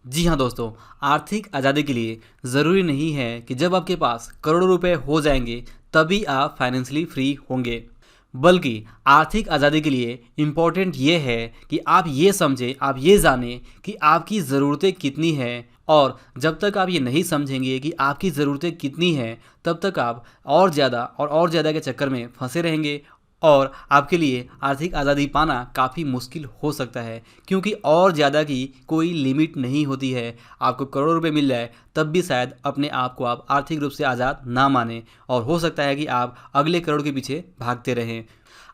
जी हाँ दोस्तों, आर्थिक आज़ादी के लिए ज़रूरी नहीं है कि जब आपके पास करोड़ों रुपए हो जाएंगे तभी आप फाइनेंशियली फ्री होंगे। बल्कि आर्थिक आज़ादी के लिए इम्पोर्टेंट ये है कि आप ये समझें, आप ये जानें कि आपकी ज़रूरतें कितनी हैं। और जब तक आप ये नहीं समझेंगे कि आपकी ज़रूरतें कितनी हैं, तब तक आप और ज़्यादा के चक्कर में फंसे रहेंगे और आपके लिए आर्थिक आज़ादी पाना काफ़ी मुश्किल हो सकता है, क्योंकि और ज़्यादा की कोई लिमिट नहीं होती है। आपको करोड़ों रुपए मिल जाए तब भी शायद अपने आप को आप आर्थिक रूप से आज़ाद ना माने और हो सकता है कि आप अगले करोड़ के पीछे भागते रहें।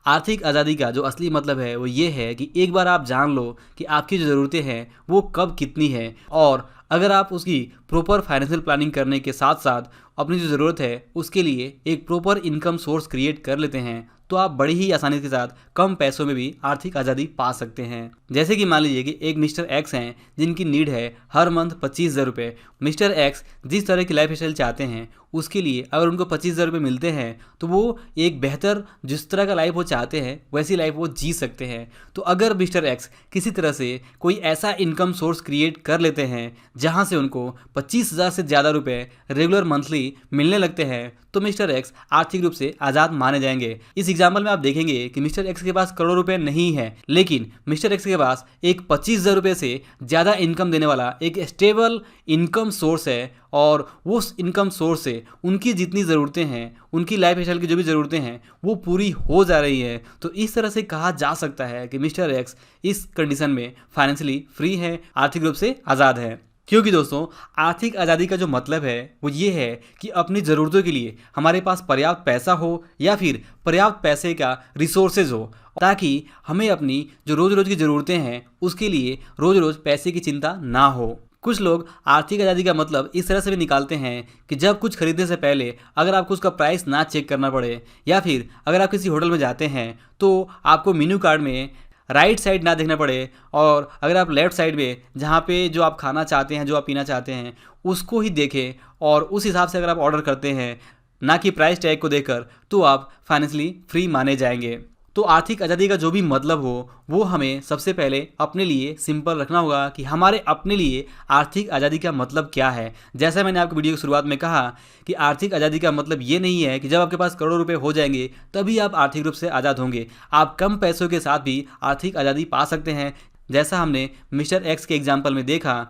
आर्थिक आज़ादी का जो असली मतलब है वो ये है कि एक बार आप जान लो कि आपकी जो ज़रूरतें हैं वो कब कितनी हैं, और अगर आप उसकी प्रॉपर फाइनेंशियल प्लानिंग करने के साथ साथ अपनी जो ज़रूरत है उसके लिए एक प्रॉपर इनकम सोर्स क्रिएट कर लेते हैं, तो आप बड़ी ही आसानी के साथ कम पैसों में भी आर्थिक आज़ादी पा सकते हैं। जैसे कि मान लीजिए कि एक मिस्टर एक्स हैं जिनकी नीड है हर मंथ 25,000 रुपये। मिस्टर एक्स जिस तरह की लाइफ स्टाइल चाहते हैं उसके लिए अगर उनको 25,000 रुपये मिलते हैं तो वो एक बेहतर जिस तरह का लाइफ वो चाहते हैं वैसी लाइफ वो जी सकते हैं। तो अगर मिस्टर एक्स किसी तरह से कोई ऐसा इनकम सोर्स क्रिएट कर लेते हैं जहां से उनको 25,000 से ज़्यादा रुपए रेगुलर मंथली मिलने लगते हैं, तो मिस्टर एक्स आर्थिक रूप से आज़ाद माने जाएंगे। इस एग्जाम्पल में आप देखेंगे कि मिस्टर एक्स के पास करोड़ों रुपए नहीं है, लेकिन मिस्टर एक्स के पास एक 25,000 रुपये से ज़्यादा इनकम देने वाला एक स्टेबल इनकम सोर्स है, और उस इनकम सोर्स से उनकी जितनी ज़रूरतें हैं, उनकी लाइफ स्टाइल की जो भी ज़रूरतें हैं वो पूरी हो जा रही है। तो इस तरह से कहा जा सकता है कि मिस्टर एक्स इस कंडीशन में फाइनेंशियली फ्री है, आर्थिक रूप से आज़ाद है। क्योंकि दोस्तों, आर्थिक आज़ादी का जो मतलब है वो ये है कि अपनी ज़रूरतों के लिए हमारे पास पर्याप्त पैसा हो या फिर पर्याप्त पैसे का रिसोर्सेज हो, ताकि हमें अपनी जो रोज़ रोज़ की ज़रूरतें हैं उसके लिए रोज़ रोज़ पैसे की चिंता ना हो। कुछ लोग आर्थिक आज़ादी का मतलब इस तरह से भी निकालते हैं कि जब कुछ खरीदने से पहले अगर आपको उसका प्राइस ना चेक करना पड़े, या फिर अगर आप किसी होटल में जाते हैं तो आपको मेन्यू कार्ड में राइट साइड ना देखना पड़े, और अगर आप लेफ़्ट साइड में जहाँ पे जो आप खाना चाहते हैं, जो आप पीना चाहते हैं उसको ही देखें और उस हिसाब से अगर आप ऑर्डर करते हैं, ना कि प्राइस टैग को देखकर, तो आप फाइनेंशियली फ्री माने जाएंगे। तो आर्थिक आज़ादी का जो भी मतलब हो वो हमें सबसे पहले अपने लिए सिंपल रखना होगा कि हमारे अपने लिए आर्थिक आज़ादी का मतलब क्या है। जैसा मैंने आपको वीडियो की शुरुआत में कहा कि आर्थिक आज़ादी का मतलब ये नहीं है कि जब आपके पास करोड़ों रुपए हो जाएंगे तभी आप आर्थिक रूप से आज़ाद होंगे। आप कम पैसों के साथ भी आर्थिक आज़ादी पा सकते हैं। जैसा हमने मिस्टर एक्स के एग्जाम्पल में देखा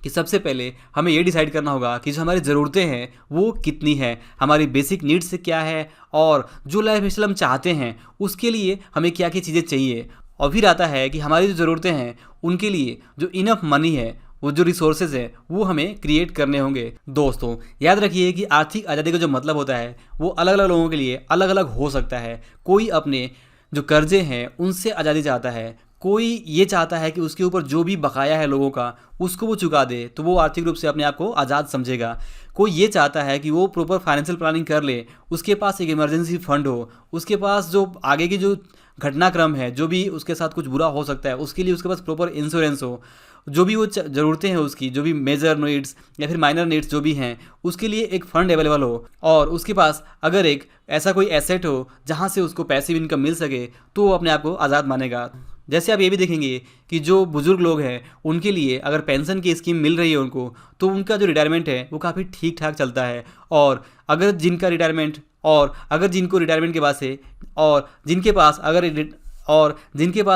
कि सबसे पहले हमें ये डिसाइड करना होगा कि जो हमारी ज़रूरतें हैं वो कितनी हैं, हमारी बेसिक नीड्स क्या है, और जो लाइफ स्टाइल हम चाहते हैं उसके लिए हमें क्या क्या चीज़ें चाहिए। और फिर आता है कि हमारी जो ज़रूरतें हैं उनके लिए जो इनफ मनी है, वो जो रिसोर्सेज है वो हमें क्रिएट करने होंगे। दोस्तों, याद रखिए कि आर्थिक आज़ादी का जो मतलब होता है वो अलग अलग लोगों के लिए अलग अलग हो सकता है। कोई अपने जो कर्जे हैं उनसे आज़ादी चाहता है, कोई ये चाहता है कि उसके ऊपर जो भी बकाया है लोगों का उसको वो चुका दे तो वो आर्थिक रूप से अपने आप को आज़ाद समझेगा। कोई ये चाहता है कि वो प्रॉपर फाइनेंशियल प्लानिंग कर ले, उसके पास एक इमरजेंसी फंड हो, उसके पास जो आगे की जो घटनाक्रम है, जो भी उसके साथ कुछ बुरा हो सकता है उसके लिए उसके पास प्रॉपर इंश्योरेंस हो, जो भी वो ज़रूरतें हैं उसकी, जो भी मेजर नीड्स या फिर माइनर नीड्स जो भी हैं उसके लिए एक फ़ंड अवेलेबल हो, और उसके पास अगर एक ऐसा कोई एसेट हो जहाँ से उसको पैसिव इनकम मिल सके, तो वो अपने आप को आज़ाद मानेगा। जैसे आप ये भी देखेंगे कि जो बुज़ुर्ग लोग हैं उनके लिए अगर पेंशन की स्कीम मिल रही है उनको, तो उनका जो रिटायरमेंट है वो काफ़ी ठीक ठाक चलता है। और अगर जिनको रिटायरमेंट के बाद से और जिनके पास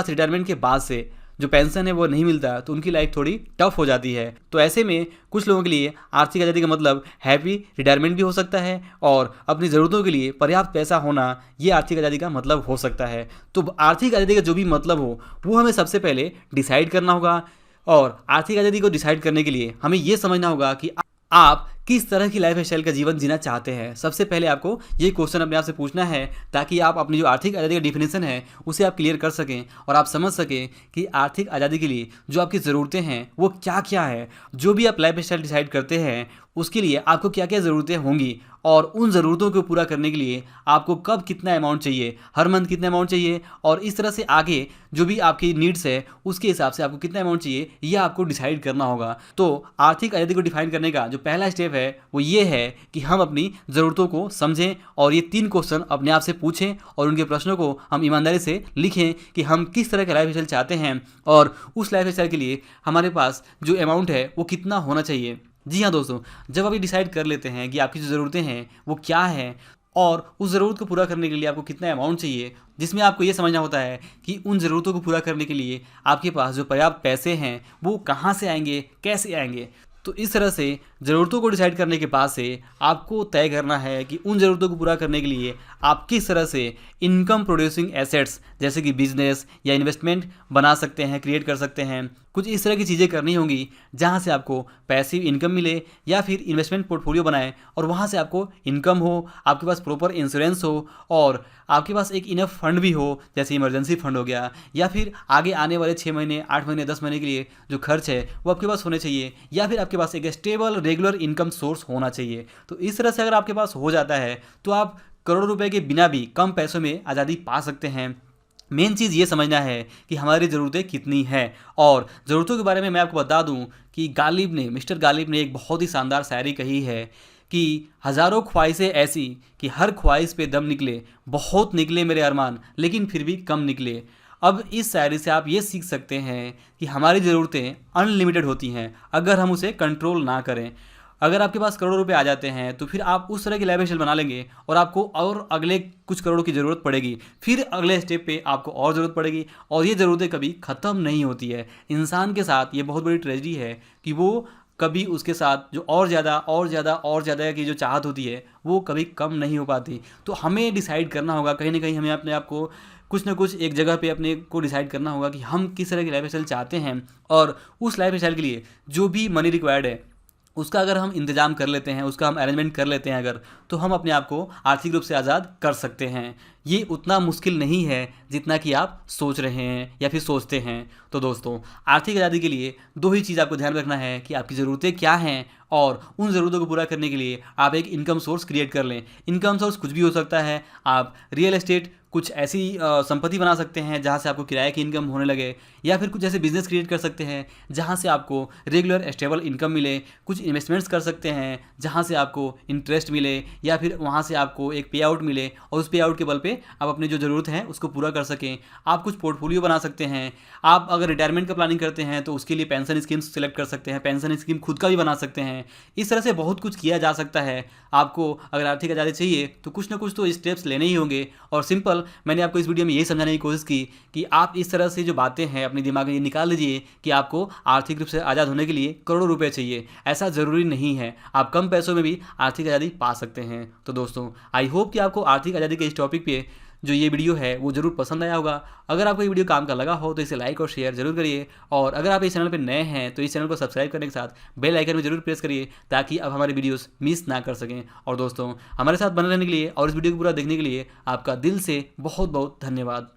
रिटायरमेंट के बाद से जो पेंशन है वो नहीं मिलता, तो उनकी लाइफ थोड़ी टफ हो जाती है। तो ऐसे में कुछ लोगों के लिए आर्थिक आज़ादी का मतलब हैप्पी रिटायरमेंट भी हो सकता है, और अपनी ज़रूरतों के लिए पर्याप्त पैसा होना, ये आर्थिक आज़ादी का मतलब हो सकता है। तो आर्थिक आज़ादी का जो भी मतलब हो वो हमें सबसे पहले डिसाइड करना होगा, और आर्थिक आज़ादी को डिसाइड करने के लिए हमें ये समझना होगा कि आप किस तरह की लाइफ स्टाइल का जीवन जीना चाहते हैं। सबसे पहले आपको ये क्वेश्चन अपने आप से पूछना है, ताकि आप अपनी जो आर्थिक आज़ादी का डिफिनेशन है उसे आप क्लियर कर सकें और आप समझ सकें कि आर्थिक आज़ादी के लिए जो आपकी ज़रूरतें हैं वो क्या क्या है। जो भी आप लाइफ स्टाइल डिसाइड करते हैं उसके लिए आपको क्या क्या ज़रूरतें होंगी, और उन ज़रूरतों को पूरा करने के लिए आपको कब कितना अमाउंट चाहिए, हर मंथ कितना अमाउंट चाहिए, और इस तरह से आगे जो भी आपकी नीड्स है उसके हिसाब से आपको कितना अमाउंट चाहिए यह आपको डिसाइड करना होगा। तो आर्थिक आज़ादी को डिफाइन करने का जो पहला स्टेप है वो ये है कि हम अपनी ज़रूरतों को समझें और ये 3 क्वेश्चन अपने आप से पूछें और उनके प्रश्नों को हम ईमानदारी से लिखें कि हम किस तरह का लाइफ स्टाइल चाहते हैं और उस लाइफ स्टाइल के लिए हमारे पास जो अमाउंट है वो कितना होना चाहिए। जी हाँ दोस्तों, जब आप ये डिसाइड कर लेते हैं कि आपकी जो ज़रूरतें हैं वो क्या हैं और उस ज़रूरत को पूरा करने के लिए आपको कितना अमाउंट चाहिए, जिसमें आपको ये समझना होता है कि उन ज़रूरतों को पूरा करने के लिए आपके पास जो पर्याप्त पैसे हैं वो कहाँ से आएंगे, कैसे आएंगे। तो इस तरह से ज़रूरतों को डिसाइड करने के बाद से आपको तय करना है कि उन ज़रूरतों को पूरा करने के लिए आप किस तरह से इनकम प्रोड्यूसिंग एसेट्स जैसे कि बिजनेस या इन्वेस्टमेंट बना सकते हैं, क्रिएट कर सकते हैं। कुछ इस तरह की चीज़ें करनी होंगी जहाँ से आपको पैसिव इनकम मिले या फिर इन्वेस्टमेंट पोर्टफोलियो बनाएं और वहाँ से आपको इनकम हो, आपके पास प्रॉपर इंश्योरेंस हो और आपके पास एक इनफ फंड भी हो, जैसे इमरजेंसी फंड हो गया, या फिर आगे आने वाले 6 महीने, 8 महीने, 10 महीने के लिए जो खर्च है वो आपके पास होने चाहिए, या फिर आपके पास एक स्टेबल रेगुलर इनकम सोर्स होना चाहिए। तो इस तरह से अगर आपके पास हो जाता है तो आप करोड़ों रुपए के बिना भी कम पैसों में आज़ादी पा सकते हैं। मेन चीज़ ये समझना है कि हमारी ज़रूरतें कितनी हैं। और ज़रूरतों के बारे में मैं आपको बता दूं कि मिस्टर गालिब ने एक बहुत ही शानदार शायरी कही है कि हज़ारों ख्वाहिशें ऐसी कि हर ख्वाहिश पे दम निकले, बहुत निकले मेरे अरमान लेकिन फिर भी कम निकले। अब इस शायरी से आप ये सीख सकते हैं कि हमारी ज़रूरतें अनलिमिटेड होती हैं अगर हम उसे कंट्रोल ना करें। अगर आपके पास करोड़ों रुपए आ जाते हैं तो फिर आप उस तरह की लाइफ स्टाइल बना लेंगे और आपको और अगले कुछ करोड़ों की ज़रूरत पड़ेगी, फिर अगले स्टेप पे आपको और ज़रूरत पड़ेगी और ये ज़रूरतें कभी ख़त्म नहीं होती है। इंसान के साथ ये बहुत बड़ी ट्रेजेडी है कि वो कभी उसके साथ जो और ज़्यादा की जो चाहत होती है वो कभी कम नहीं हो पाती। तो हमें डिसाइड करना होगा, कहीं ना कहीं हमें अपने आप को कुछ ना कुछ एक जगह पे अपने को डिसाइड करना होगा कि हम किस तरह की लाइफ स्टाइल चाहते हैं और उस लाइफ स्टाइल के लिए जो भी मनी रिक्वायर्ड है उसका अगर हम इंतज़ाम कर लेते हैं, उसका हम अरेंजमेंट कर लेते हैं अगर, तो हम अपने आप को आर्थिक रूप से आज़ाद कर सकते हैं। ये उतना मुश्किल नहीं है जितना कि आप सोच रहे हैं या फिर सोचते हैं। तो दोस्तों, आर्थिक आज़ादी के लिए 2 ही चीज़ आपको ध्यान रखना है कि आपकी ज़रूरतें क्या हैं और उन ज़रूरतों को पूरा करने के लिए आप एक इनकम सोर्स क्रिएट कर लें। इनकम सोर्स कुछ भी हो सकता है। आप रियल एस्टेट कुछ ऐसी संपत्ति बना सकते हैं जहाँ से आपको किराए की इनकम होने लगे, या फिर कुछ ऐसे बिजनेस क्रिएट कर सकते हैं जहाँ से आपको रेगुलर स्टेबल इनकम मिले। कुछ इन्वेस्टमेंट्स कर सकते हैं जहाँ से आपको इंटरेस्ट मिले या फिर वहाँ से आपको एक पे आउट मिले और उस पे आउट के बल पे आप अपनी जो ज़रूरत है उसको पूरा कर सकें। आप कुछ पोर्टफोलियो बना सकते हैं। आप अगर रिटायरमेंट का प्लानिंग करते हैं तो उसके लिए पेंशन स्कीम्स सेलेक्ट कर सकते हैं, पेंशन स्कीम खुद का भी बना सकते हैं। इस तरह से बहुत कुछ किया जा सकता है। आपको अगर आर्थिक आज़ादी चाहिए तो कुछ ना कुछ तो स्टेप्स लेने ही होंगे। और सिंपल मैंने आपको इस वीडियो में यही समझाने की कोशिश की कि आप इस तरह से जो बातें हैं अपने दिमाग में ये निकाल लीजिए कि आपको आर्थिक रूप से आज़ाद होने के लिए करोड़ों रुपए चाहिए। ऐसा ज़रूरी नहीं है, आप कम पैसों में भी आर्थिक आज़ादी पा सकते हैं। तो दोस्तों, आई होप कि आपको आर्थिक आज़ादी के इस टॉपिक पे जो ये वीडियो है वो ज़रूर पसंद आया होगा। अगर आपको ये वीडियो काम का लगा हो तो इसे लाइक और शेयर जरूर करिए, और अगर आप इस चैनल पर नए हैं तो इस चैनल को सब्सक्राइब करने के साथ बेल आइकन में जरूर प्रेस करिए ताकि आप हमारे वीडियोस मिस ना कर सकें। और दोस्तों, हमारे साथ बने रहने के लिए और इस वीडियो को पूरा देखने के लिए आपका दिल से बहुत बहुत धन्यवाद।